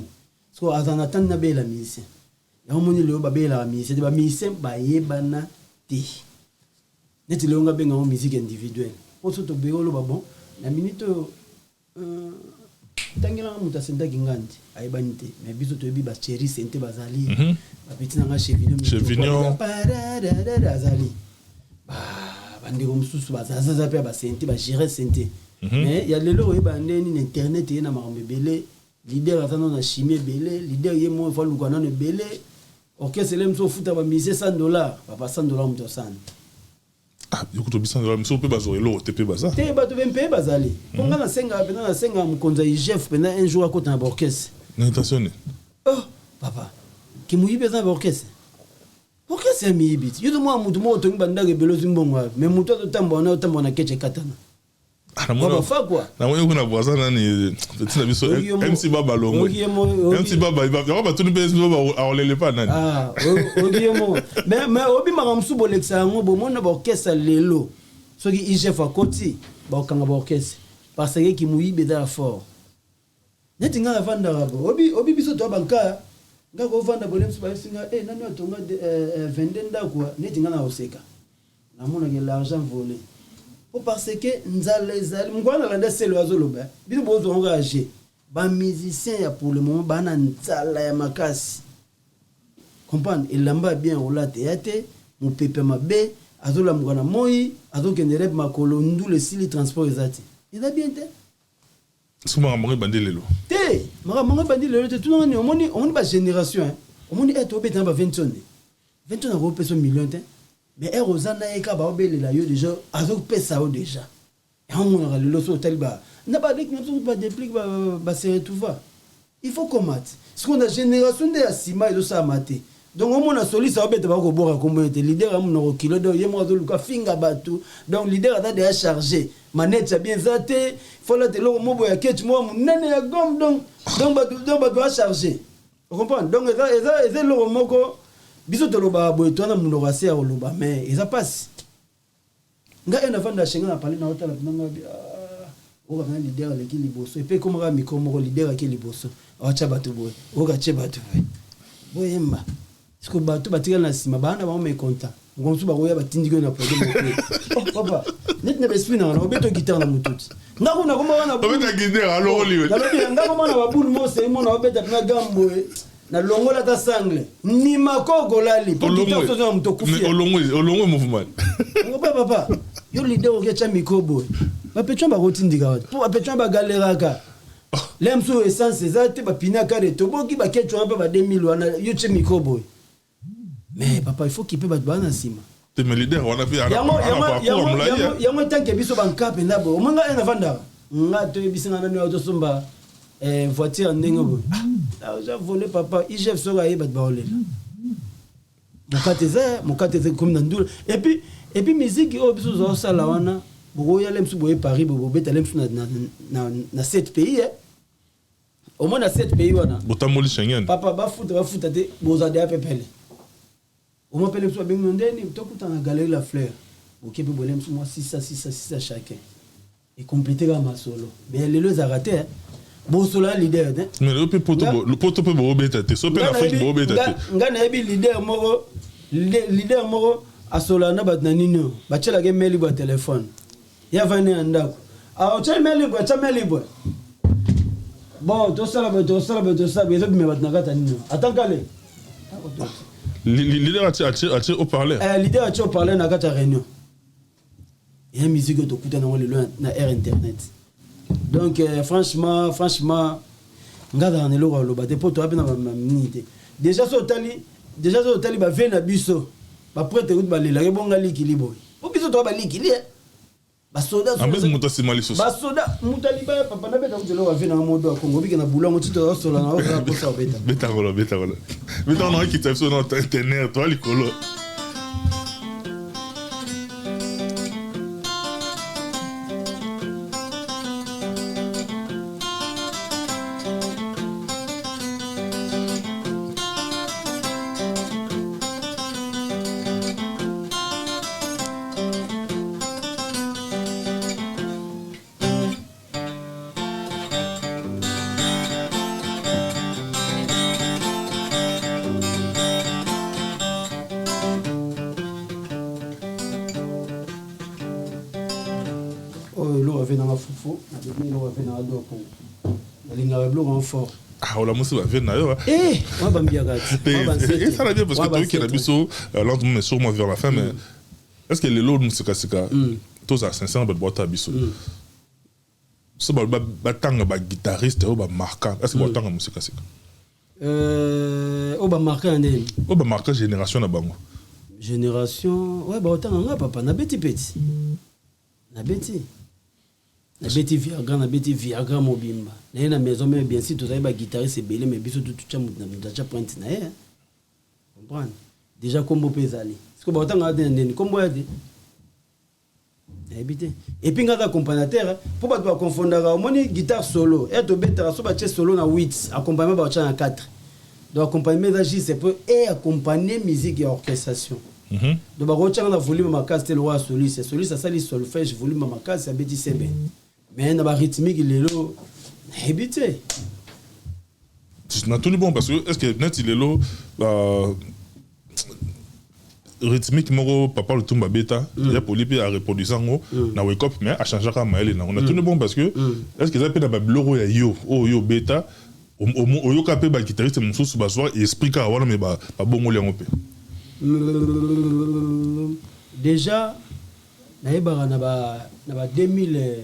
so azana tan na bela musicien ya moni le babé la musicien ba musicien ba yebana ti net le nga benga musique individuelle on se to beolo ba bon la minute tangela muta senta kingandi aibanite mais biso to biba chéri sente bazali ba petit nanga Chevignon azali bandi comme sous bazaza pe ba sente ba gérer sente mais ya lelo e bandeni internet e na makambe belé leader atano na chimie belé leader ye mo fa lukana na belé orchestre lem so futa ba mise $100 papa $100 muto sana. Ah, yokuto $100 so pe bazore lo te pe baza. Te ba to pe bazali. Ponga na senga mukonza chef pena un jour à côté na orchestre. N'intentionné. Oh, papa. Ki muyibe za orchestre. Orchestre miyibi. Yudo mo mutu mo to ngba ndage belo zimbongo. Mais mutu to tambo na keche katana. Ah, na fa quoi. Na mo yokuna boisa na ni petit na biso MC Baba Longo. MC Baba ba to ni MC Baba a olele pa nani. Ah, obiemo. Mais obi makamsu boleksa ngo bo mona ba orchestre lelo. Soki IGF a koti ba okanga ba orchestre. Parce que ki muyibe da fort. Neti nga vanda rabo. Obi biso to banka. Nga ko vanda bolem ba singa nani otonga vendenda kwa neti nga na oseka. Na mona ke l'argent volé. Parce que nzalezali mngwana landa selo azoloba biso bozo engager ba musicien ya pour le moment bana nzala ya makasi comprendre il lamba bien ola théâtre mon pepe mabe azola mngwana moi azokende rep makolo ndule sili transport ezati eza bien te suma mangé bandelelo te mangé bandelelo te tout on omoni ba génération omoni eto obeta ba 20 ans 20 ans ko peso million te. Mais Erosana eka ba obele la yo déjà azok pesa o déjà et on a le loso taliba n'a pas dit que pas déplique ba se retrouver il faut combattre ce qu'on a génération de asima et ça maté donc on a soliste ba obeta ba ko bora communauté leader am no kilo do yemo azoluka finga batu donc leader a déjà chargé manette bien zaté faut la telo mobo ya ketch mo nene ya gom donc ba doit charger vous comprenez donc eza lo moko biso to loba boy to na mundo rase ya loba mais eza passe nga ena vanda chenga na parler na hôtel na ngabi o ka leader le ki liboso et puis comme ra miko mo leader ki liboso acha batu boy o ka che batu boy yemba siko batu batika na sima bana ba me content ngonsu ba koya batindi ko na problème oh papa net ne besprit na obeto guitare na mututi ngako na koma na obeta guitare alors liwe ngako na ba bulu mo se mo na obeta na gambo na longola ta sangle ni makoko lali pour quitter ce genre mtokufia olongo mouvement ngoba papa yo leader okecha mikobo ba petron ba rotindika wat pour ba petron ba galeraka lemso essence ezate ba pinaka de toboki ba ketron ba 2000 wana yo che mikobo mais papa il faut qu'il peut ba bana sima te me leader wana fi yango tanke biso bankape ndabo omanga ena vanda ngato bisinga na nyo to somba voiture ndenge bo j'ai volé papa IGF soga yeba baolela mokateze comme nandula et puis musique o biso zo sala wana bo ya lemsu bo Paris bo beta lemsu na 7 pays au moins na 7 pays wana botamoli Schengen papa ba futa te boza de apepele au moins lemsu ba ngondeni to kuta na galerie la fleur OK bo lemsu moi 600 chacun et compléter la masolo mais les deux a raté bosola leader mais le poto pe bo beta te so pe na Afrique bo beta te ngana ebi leader moko asola na bat na nino bachela ke meli bo téléphone ya vani andako a ocha meli bo bon to sala bezo me bat na kata nino atankale leader a au parler leader a au parler na kata réunion et musique to kuta na le na air internet. Donc franchement ngada na loko loba te poto apena ba minute déjà so tali ba vena biso ba prête route ba lela ke bonga likili boy o biso to ba likili ba soda ambes muta simali so ba soda mutali ba papa na beta kutelo ba vena modo a Congo biki na bulongo tito sola na oka ko sa beta on qui t'a so na internet toi likolo faux na bébé lo va na do ko na linga blo en fort ah on la musu va venir là on va bien gâter et ça va bien parce que toi qui na biso lentement mais sûrement vers la fin mais est-ce que les lots musika tous à 500 boîte à biso so ba tanga ba guitariste ou ba marquant est-ce que ba tanga musika sika o ba marquant ndé o ba marquant génération na bango génération ouais ba tanga nga papa na beti Viagra mobimba na na maison mais bien sûr tout ça ba guitariste belé mais biso tout chamu na cha point na ye comprendre déjà combo pesali parce que ba tanga ndé combo ya de habité et puis ngaka accompagnateur pour pas toi confondre moni guitare solo et to beta so ba che solo na 8 accompagnement ba cha na 4 donc accompagnement ça c'est pour et accompagner musique et orchestration donc ba rocha na volume ma case tel roi soliste ça sali solfège volume ma case abeti sebe mais na ba rythmique lelo habité c'est tout bon parce que est-ce que net il est là rythmique moko papa le tumba beta ya polipi a reproduire ngo na wake up mais a changer ka maele na on a tout bon parce que est-ce que ça peut na ba bloro ya yo beta o yo ka pe ba guitariste mususu ba soir esprit ka wana mais ba bongo le ngope déjà na yeba na ba 2000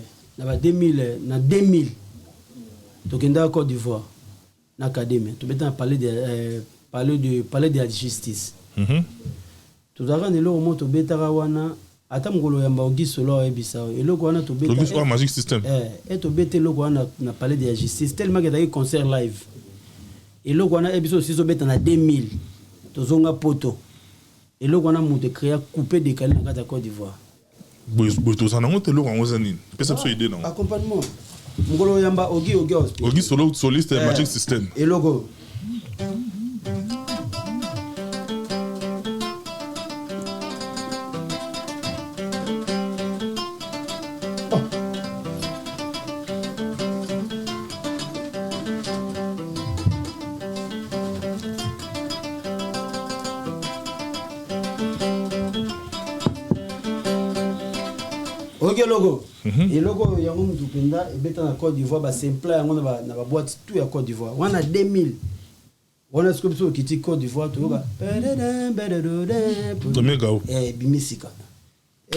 to kenda Côte d'Ivoire na académie to beta parler de la justice tout à l'heure, nous avons beta wana ata mngolo yamba ogi solo ebisa eloko wana to beta ogi magic system et to beta eloko wana na parler de la justice tellement que d'ailleurs concert live eloko wana ebiso aussi so beta na 2000 to zonga poto eloko wana mu de créer couper décaler na kata Côte d'Ivoire to sana ngote eloko ngo zanini pesa so idée non accompagnement mngolo yamba ogi solo soliste magic system eloko logo et logo yango mutu penda et beta na Côte d'Ivoire ba simple yango na ba boîte tout ya Côte d'Ivoire wana 2000 wana scope so kiti Côte d'Ivoire to ba bimisika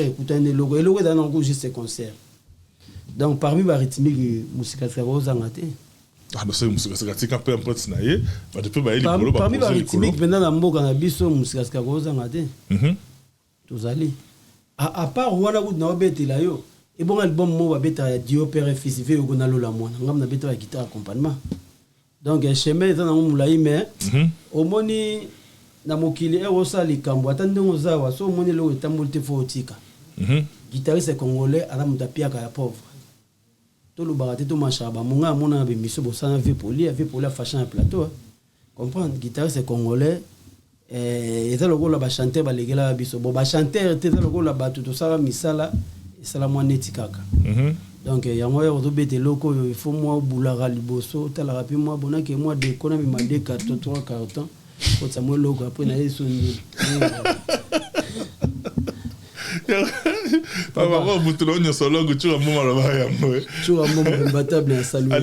écoutez logo et logo dans un juste concert donc parmi ba rythmique musika ça va zangate ah c'est musika ça tika peu importe na ye ba depuis ba eli bolo ba parmi ba rythmique penda na mboka na biso musika ça va zangate tozali à part wana good na obeti la yo et bon album mo ba beta ya Dio père fils ve yo na lola mwana ngam na beta ya guitare accompagnement donc chemin za na mulai mais omoni na mokili e osali kambo atande ngozawa so omoni lo etambolte fotika guitariste congolais ala mutapia ka ya pauvre to lo barate to machaba monga mona be miso bosana ve poli fashion à plateau comprendre guitariste congolais eza lokola ba chanteur balegela biso bo ba chanteur te eza lokola bato to sala misala esala mwa neti kaka donc yango ya obete loko il faut moi bulaka liboso tala rapi moi bonake moi de kona mi mande carton 3 carton ko tsamwe loko après na yeso ndi papa ko butulo nyo solo go chura moma la ba ya mo chura moma imbattable à saluer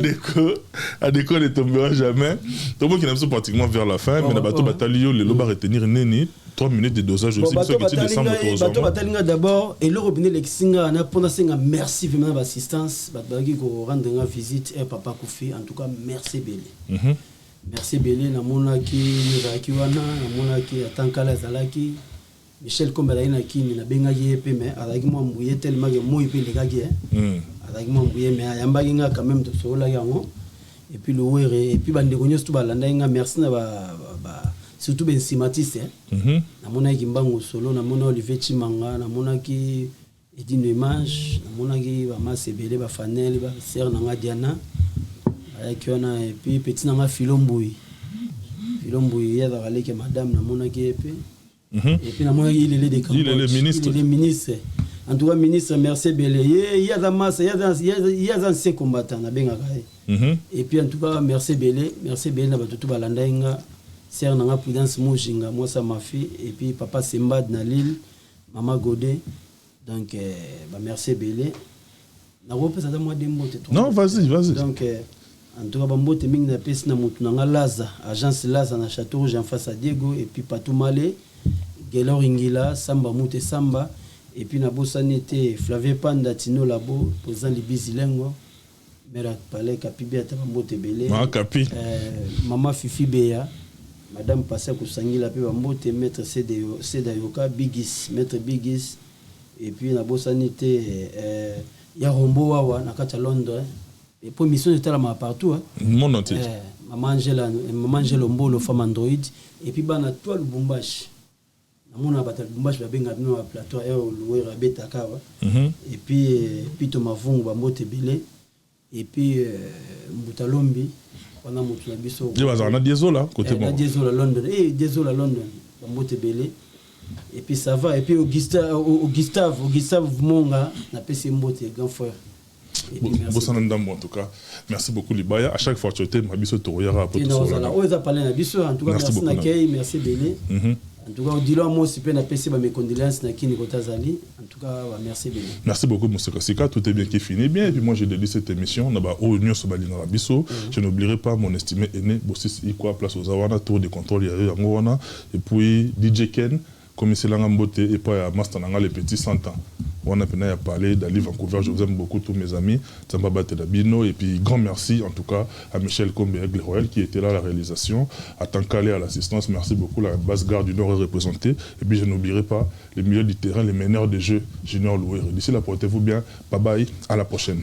adeko ne tombera jamais tout le monde qui n'a pratiquement vers la fin mais na bato batalio le loba retenir neni 3 minutes de dosage aussi parce que tu décembre bato batalinga d'abord et le robinet l'exinga na pona senga merci vraiment d'assistance bato baki ko rendre une visite et papa Kofi en tout cas merci belé merci belé na mona ki zaki wana na mona ki atankala zalaki Michel Kombela ina kini na benga yepe mais avec moi mbouye tellement que moi pe les gars avec moi mbouye mais ayamba nga quand même to sola yango et puis le were et puis bande konyo tout balanda nga merci na ba surtout ben simatiste na mona ki mbango solo na mona Olivier Chimanga na mona ki Edine Image na mona ki ba masebele ba fanel ba ser na nga Diana avec ona et puis petit na nga Filomboui ya da rale que madame na mona ki epe et puis il est le ministre en tout cas ministre merci belé il y a da masse il y a anciens combattants na benga et puis en tout cas merci belé na batutu balanda inga sœur nanga Prudence Mojinga moi ça ma fille et puis papa Sembad na Lille maman Godé donc merci belé Non, vas-y. Donc, en tout cas, Bambote Ming na pesi na mutu na Laza, agence Laza na Château Rouge en face à Diego, et puis Patou Malé, Gelor Ingila, Samba Moute Samba, et puis na Bossanete, Flavie Panda, Tino Labo, posant les bisilengwa, Mera Palais, Kapibi, Bambote Belé, Maman Fifi Beya, Madame Passa Koussangila, puis Bambote, Maître Seda Yoka, Bigis, Maître Bigis, et puis na Bossanete, Yarombo Wawa, na Kacha Londres. Et pour mission était là partout. Mon entier. Maman Angela Mbolo, femme Android. Et puis, bana toi le Bumbash. Maman a battu le Bumbash, va bien gagner un plateau, louer à Betakawa. Et puis, Thomas Vong, Bambote Belé. Et puis, Moutalombi. On a monté la biso. Il y a un diesel là, côté moi. Diesel à London. Diesel à London. Bambote Belé. Et puis, ça va. Et puis, Gustave Monga, on a passé Mbote, grand frère. En tout cas, merci beaucoup Libaya. À chaque fois tu étais Mabiso Toriara pour tout ça. En tout cas, merci Nakei, merci Belé. En tout cas, dis-le moi aussi peine à passer mes condoléances na Kini Kotazali. En tout cas, merci Belé. Merci beaucoup Monsieur Kassika, tout est bien qui finit bien et puis moi j'ai dédié cette émission na ba o union sobali na Biso. Je n'oublierai pas mon estimé aîné Bossis Ikwa place aux Awana tour de contrôle ya ngwana et puis DJ Ken commissaire Ngambote et puis à Master Nanga les petits 100 ans. On a parlé d'Ali Vancouver, je vous aime beaucoup tous mes amis, Zambaba Tedabino, et puis grand merci en tout cas à Michel Combe et Aigle Royal qui était là à la réalisation, à Tankale à l'assistance, merci beaucoup, la basse garde du Nord est représentée, et puis je n'oublierai pas les milieux du terrain, les meneurs des jeux, Junior Louer. D'ici là, portez-vous bien, bye bye, à la prochaine.